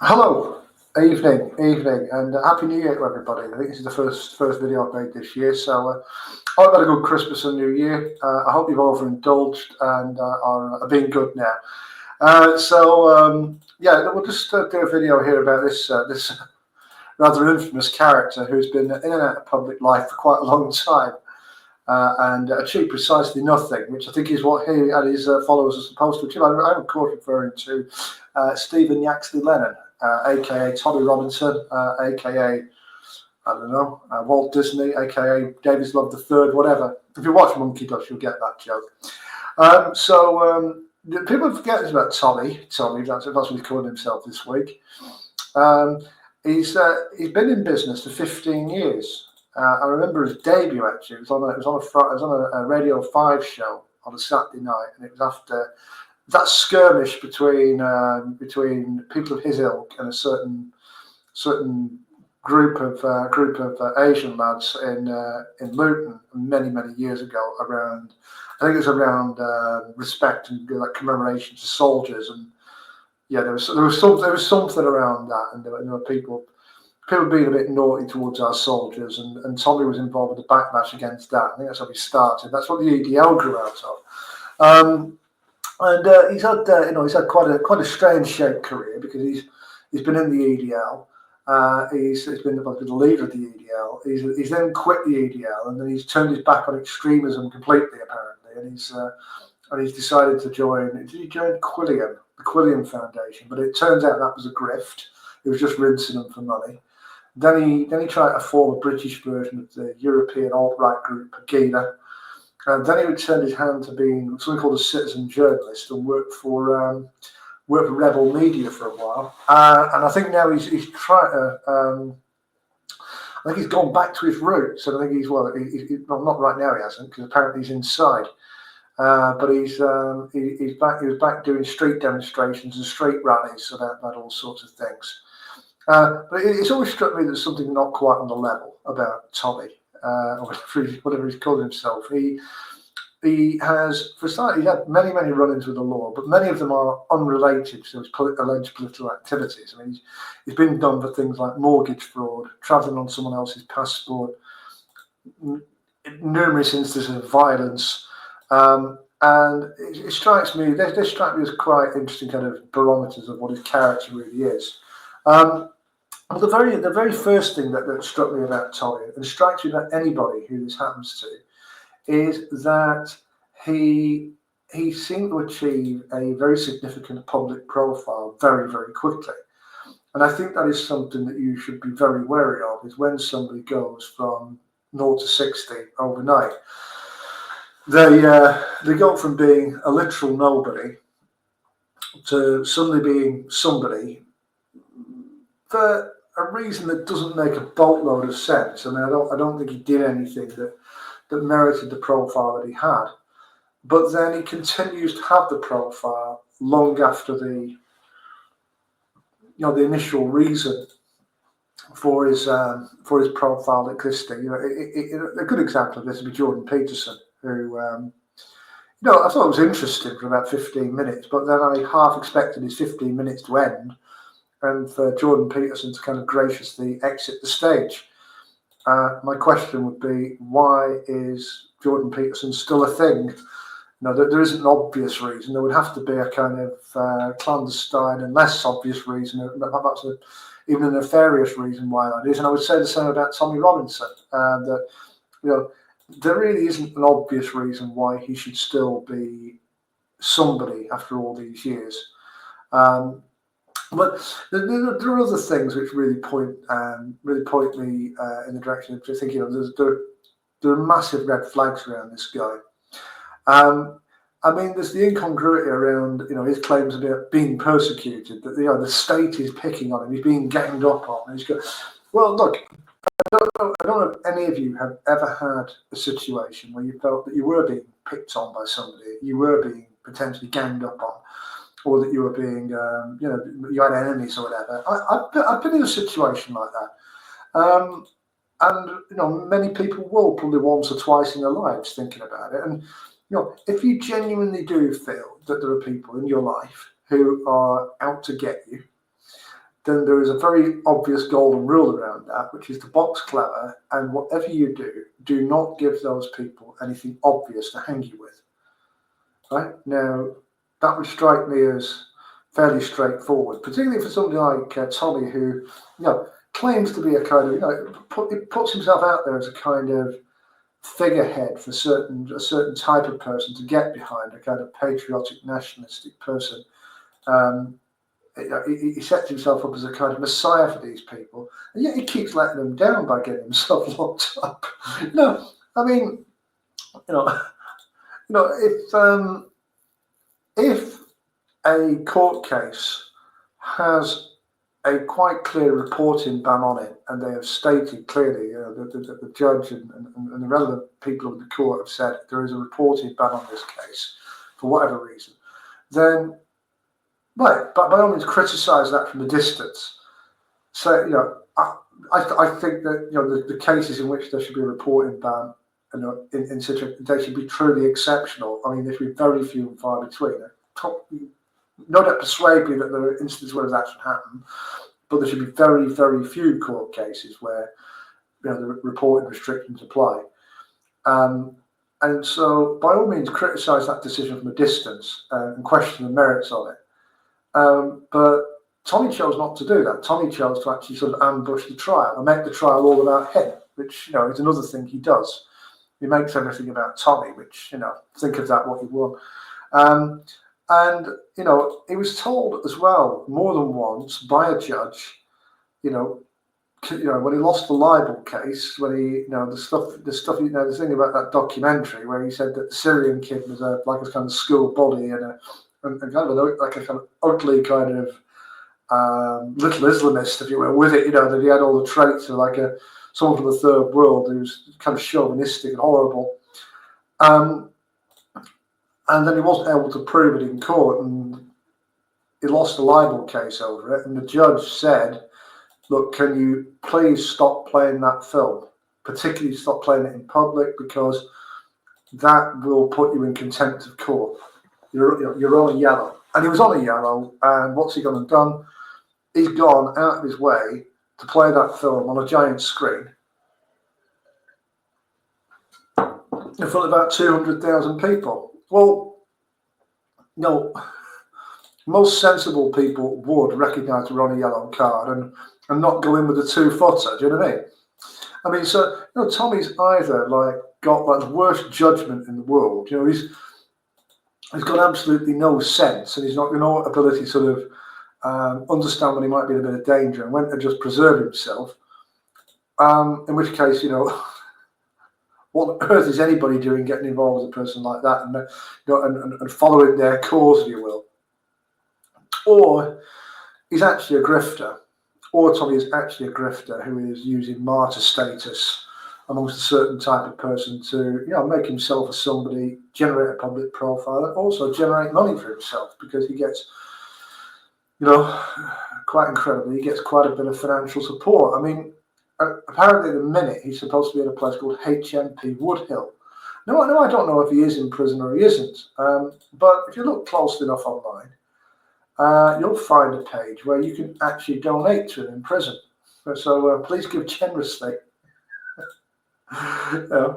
Hello, evening, and Happy New Year to everybody. I think this is the first video I've made this year, so I hope you had a good Christmas and New Year. I hope you've overindulged and are being good now. Yeah, we'll just do a video here about this rather infamous character who's been in and out of public life for quite a long time and achieved precisely nothing, which I think is what he and his followers are supposed to achieve. I'm of course referring to Stephen Yaxley Lennon, aka Tommy Robinson, aka I don't know, Walt Disney, aka David's Love the Third, whatever. If you watch Monkey Dust, you'll get that joke. People forget about Tommy. That's what he's calling himself this week. He's been in business for 15 years. I remember his debut actually. It was on a Radio 5 show on a Saturday night, and it was after that skirmish between people of his ilk and a certain group of Asian lads in Luton many years ago. I think it was around respect and like commemoration to soldiers, and yeah, there was something around that, and there were people being a bit naughty towards our soldiers, and Tommy was involved with the backlash against that. I think that's how he started. That's what the EDL grew out of. He's had quite a strange shaped career, because he's been in the EDL. He's been the leader of the EDL. He's then quit the EDL, and then he's turned his back on extremism completely, apparently. And he's decided to join. Did he join Quilliam, the Quilliam Foundation? But it turns out that was a grift. He was just rinsing them for money. Then he tried to form a British version of the European alt-right group Pegida. And then he would turn his hand to being something called a citizen journalist and work for Rebel Media for a while. And I think now he's trying to. I think he's gone back to his roots. And I think not right now, he hasn't, because apparently he's inside. But he's back. He was back doing street demonstrations and street rallies about all sorts of things. But it's always struck me that there's something not quite on the level about Tommy, or whatever he's called himself. He has, for starters, he had many run-ins with the law, but many of them are unrelated to his alleged political activities. I mean, he's been done for things like mortgage fraud, travelling on someone else's passport, numerous instances of violence, and it strikes me. They strike me as quite interesting kind of barometers of what his character really is. The very first thing that struck me about Tommy, and strikes me about anybody who this happens to, is that he seemed to achieve a very significant public profile very quickly. And I think that is something that you should be very wary of, is when somebody goes from 0 to 60 overnight. They go from being a literal nobody to suddenly being somebody for a reason that doesn't make a boatload of sense. I mean, I don't think he did anything that merited the profile that he had. But then he continues to have the profile long after the initial reason for his profile existing. A good example of this would be Jordan Peterson, who I thought it was interesting for about 15 minutes, but then I half expected his 15 minutes to end, and for Jordan Peterson to kind of graciously exit the stage. My question would be, why is Jordan Peterson still a thing? There isn't an obvious reason. There would have to be a kind of clandestine and less obvious reason, perhaps even a nefarious reason why that is. And I would say the same about Tommy Robinson, that there really isn't an obvious reason why he should still be somebody after all these years. But there are other things which really point me in the direction of thinking, there are massive red flags around this guy. I mean, there's the incongruity around his claims about being persecuted, that the state is picking on him, he's being ganged up on. And he's got, well, look, I don't know if any of you have ever had a situation where you felt that you were being picked on by somebody, you were being potentially ganged up on, or that you were being, you had enemies or whatever. I've been in a situation like that. And many people will, probably once or twice in their lives, thinking about it. And if you genuinely do feel that there are people in your life who are out to get you, then there is a very obvious golden rule around that, which is to box clever, and whatever you do, do not give those people anything obvious to hang you with. Right? Now, that would strike me as fairly straightforward, particularly for somebody like Tommy, who, claims to be a kind of, he puts himself out there as a kind of figurehead for a certain type of person to get behind, a kind of patriotic, nationalistic person. He sets himself up as a kind of messiah for these people, and yet he keeps letting them down by getting himself locked up. I mean, if a court case has a quite clear reporting ban on it, and they have stated clearly, the judge and the relevant people of the court have said there is a reporting ban on this case for whatever reason, then but by all means criticise that from a distance. So I think that the cases in which there should be a reporting ban, in such a, they should be truly exceptional. I mean, there should be very few and far between. No doubt persuade me that there are instances where that should happen, but there should be very, very few court cases where the reporting restrictions apply. And so, by all means, criticise that decision from a distance and question the merits of it. But Tommy chose not to do that. Tommy chose to actually sort of ambush the trial and make the trial all about him, which is another thing he does. He makes everything about Tommy, which think of that what you want. And he was told as well more than once by a judge, when he lost the libel case, when he, the thing about that documentary where he said that the Syrian kid was like a kind of school bully and kind of like a kind of ugly kind of little Islamist, if you will, with it, that he had all the traits of like someone from the third world who was kind of chauvinistic and horrible. And then he wasn't able to prove it in court, and he lost the libel case over it. And the judge said, look, can you please stop playing that film? Particularly stop playing it in public, because that will put you in contempt of court. You're on a yellow. And he was on a yellow, and what's he gone and done? He's gone out of his way to play that film on a giant screen in front of about 200,000 people. Well, most sensible people would recognise we're on a yellow card and not go in with a 2-footer. Do you know what I mean? I mean, so Tommy's either got the worst judgment in the world. He's got absolutely no sense, and he's not got no ability to sort of understand when he might be in a bit of danger and went to just preserve himself. In which case, what on earth is anybody doing getting involved with a person like that and following their cause, if you will? Or he's actually a grifter, or Tommy is actually a grifter who is using martyr status amongst a certain type of person to, make himself as somebody, generate a public profile, and also generate money for himself, because he gets, quite incredibly, he gets quite a bit of financial support. I mean, apparently at the minute he's supposed to be in a place called HMP Woodhill. No, I don't know if he is in prison or he isn't, but if you look close enough online, you'll find a page where you can actually donate to him in prison. So please give generously.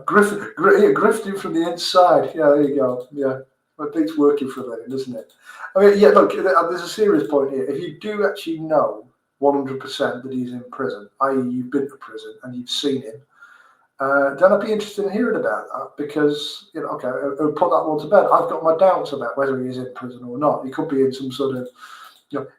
Grifting from the inside. Yeah, there you go. Yeah, it beats working for a living, doesn't it? I mean, yeah, look, there's a serious point here. If you do actually know 100% that he's in prison, i.e. you've been to prison and you've seen him, then I'd be interested in hearing about that, because, okay, I'll put that one to bed. I've got my doubts about whether he is in prison or not. He could be in some sort of,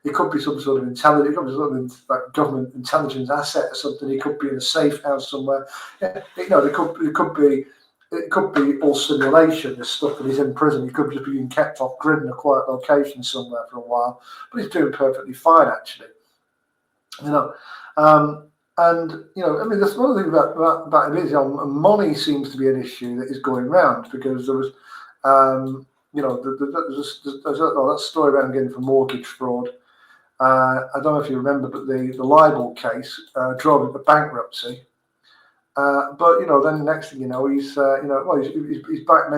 he could be some sort of intelligence, it could be something like government intelligence asset or something. He could be in a safe house somewhere. Yeah, it could be all simulation, this stuff that he's in prison. He could just be being kept off grid in a quiet location somewhere for a while, but he's doing perfectly fine, actually. And I mean, there's one thing about him is money seems to be an issue that is going round, because there was, there's that story around getting for mortgage fraud. I don't know if you remember, but the libel case drove him to bankruptcy. But then the next thing you know, he's back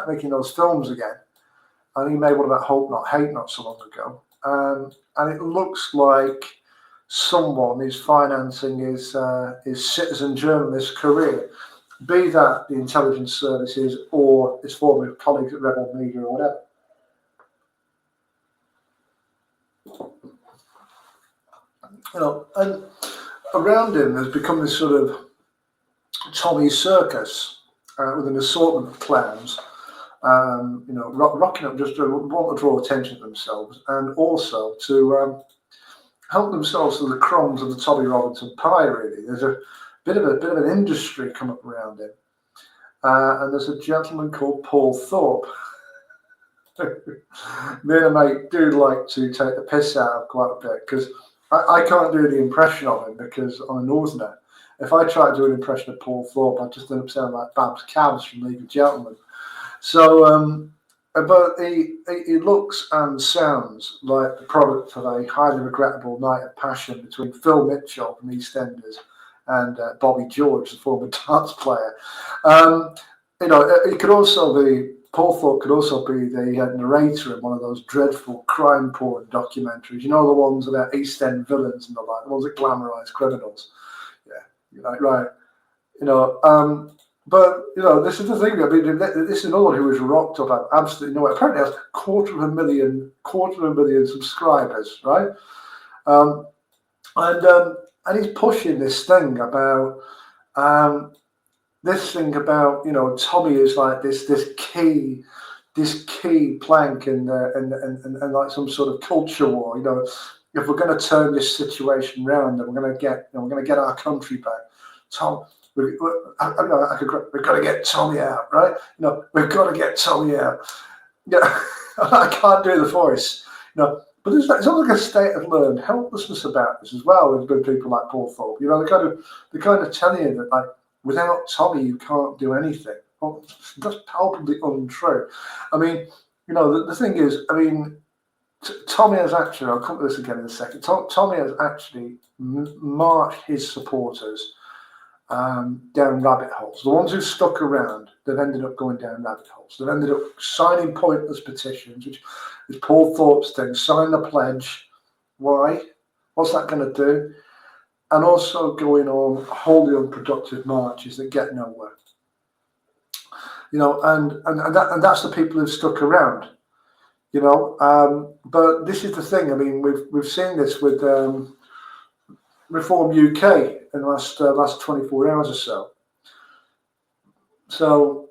making those films again, and he made one about Hope Not Hate not so long ago. and it looks like someone is financing his citizen journalist career, be that the intelligence services or his former colleagues at Rebel Media or whatever. And around him has become this sort of Tommy circus with an assortment of clowns, rocking up just to want to draw attention to themselves and also to help themselves to the crumbs of the Tommy Robinson pie. Really, there's a bit of an industry come up around him, and there's a gentleman called Paul Thorpe. Me and a mate do like to take the piss out of quite a bit because I can't do the impression of him because I'm a northerner. If I try to do an impression of Paul Thorpe, I just end up sounding like Babs Cabs from League of Gentlemen. So, but he looks and sounds like the product of a highly regrettable night of passion between Phil Mitchell from EastEnders and Bobby George, the former darts player. It could also be, Paul Thorpe could also be the narrator in one of those dreadful crime porn documentaries. You know, the ones about East End villains and the like, the ones that glamorise criminals. Yeah, right. But this is the thing. I mean, this is another one who was rocked up at absolutely nowhere. Apparently, has a quarter of a million subscribers, right? And he's pushing this thing about Tommy is like this key plank in like some sort of culture war. If we're going to turn this situation around, then we're going to get our country back. Tom, we've got to get Tommy out, right? We've got to get Tommy out. Yeah, I can't do the voice, but there's almost like a state of learned helplessness about this as well with people like Paul Thorpe. They kind of tell you that like without Tommy you can't do anything. Well, that's palpably untrue. I mean, the thing is, I mean, Tommy has actually, I'll come to this again in a second. Tommy has actually marched his supporters down rabbit holes. The ones who stuck around, they've ended up going down rabbit holes. They've ended up signing pointless petitions, which is Paul Thorpe's thing. Sign the pledge. Why? What's that going to do? And also going on wholly unproductive marches that get nowhere. And that's the people who've stuck around. But this is the thing. I mean, we've seen this with Reform UK in the last 24 hours or so. So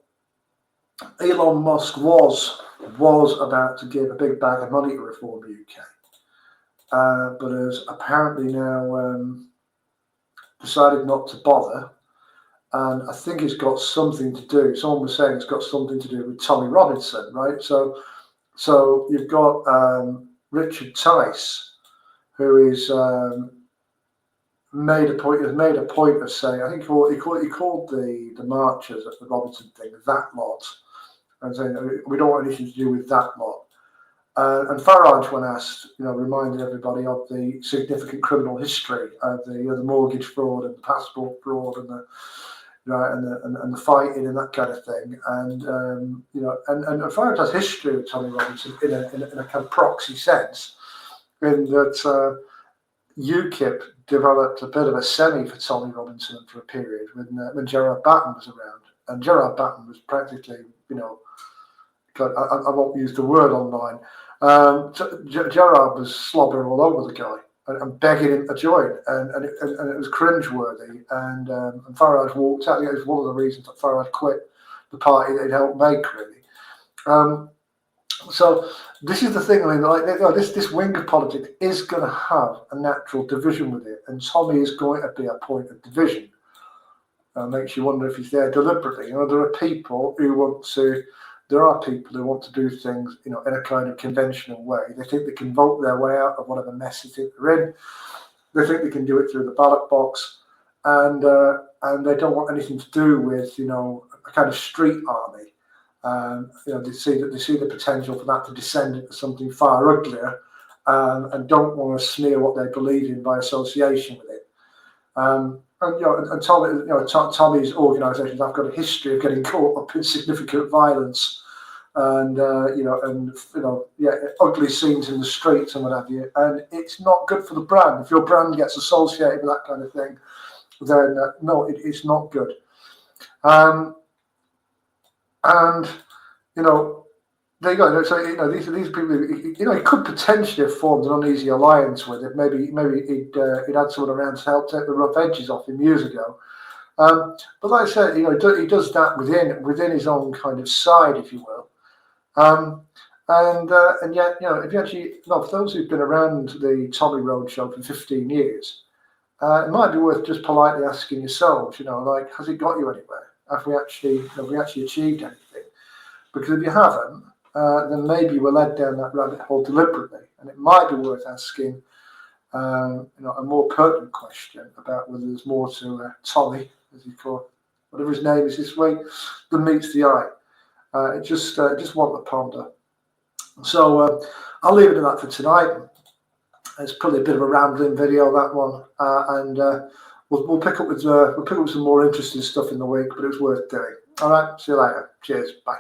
Elon Musk was about to give a big bag of money to Reform UK, but has apparently now decided not to bother. And I think it's got something to do. Someone was saying it's got something to do with Tommy Robinson, right? So you've got Richard Tice, who is made a point of saying, I think he called the marchers at the Robinson thing that lot, and saying we don't want anything to do with that lot. And Farage, when asked, reminded everybody of the significant criminal history of the mortgage fraud and the passport fraud and the fighting and that kind of thing. And and Farage has history with Tommy Robinson in a kind of proxy sense, in that UKIP developed a bit of a semi for Tommy Robinson for a period when Gerard Batten was around, and Gerard Batten was practically, I won't use the word online. Gerard was slobbering all over the guy and begging him to join, and it was cringeworthy. And Farage walked out. It was one of the reasons that Farage quit the party that he'd helped make, really. So this is the thing. I mean, this wing of politics is going to have a natural division with it, and Tommy is going to be a point of division. Makes you wonder if he's there deliberately. There are people who want to do things, in a kind of conventional way. They think they can vote their way out of whatever mess they're in. They think they can do it through the ballot box, and they don't want anything to do with, a kind of street army. They see the potential for that to descend into something far uglier, and don't want to smear what they believe in by association with it. And Tommy's organisations have got a history of getting caught up in significant violence and ugly scenes in the streets and what have you. And it's not good for the brand. If your brand gets associated with that kind of thing, then no, it's not good. And there you go. So these people. He could potentially have formed an uneasy alliance with it. Maybe he'd had someone around to help take the rough edges off him years ago. But like I said, he does that within his own kind of side, if you will. And yet, if you actually, for those who've been around the Tommy Roadshow for 15 years, it might be worth just politely asking yourselves, like, has it got you anywhere? Have we actually achieved anything? Because if you haven't, then maybe we're led down that rabbit hole deliberately, and it might be worth asking, a more pertinent question about whether there's more to Tommy, as he called, whatever his name is this week, than meets the eye. Just want to ponder. So I'll leave it at that for tonight. It's probably a bit of a rambling video, that one, and we'll pick up with some more interesting stuff in the week, but it was worth doing. All right, see you later. Cheers. Bye.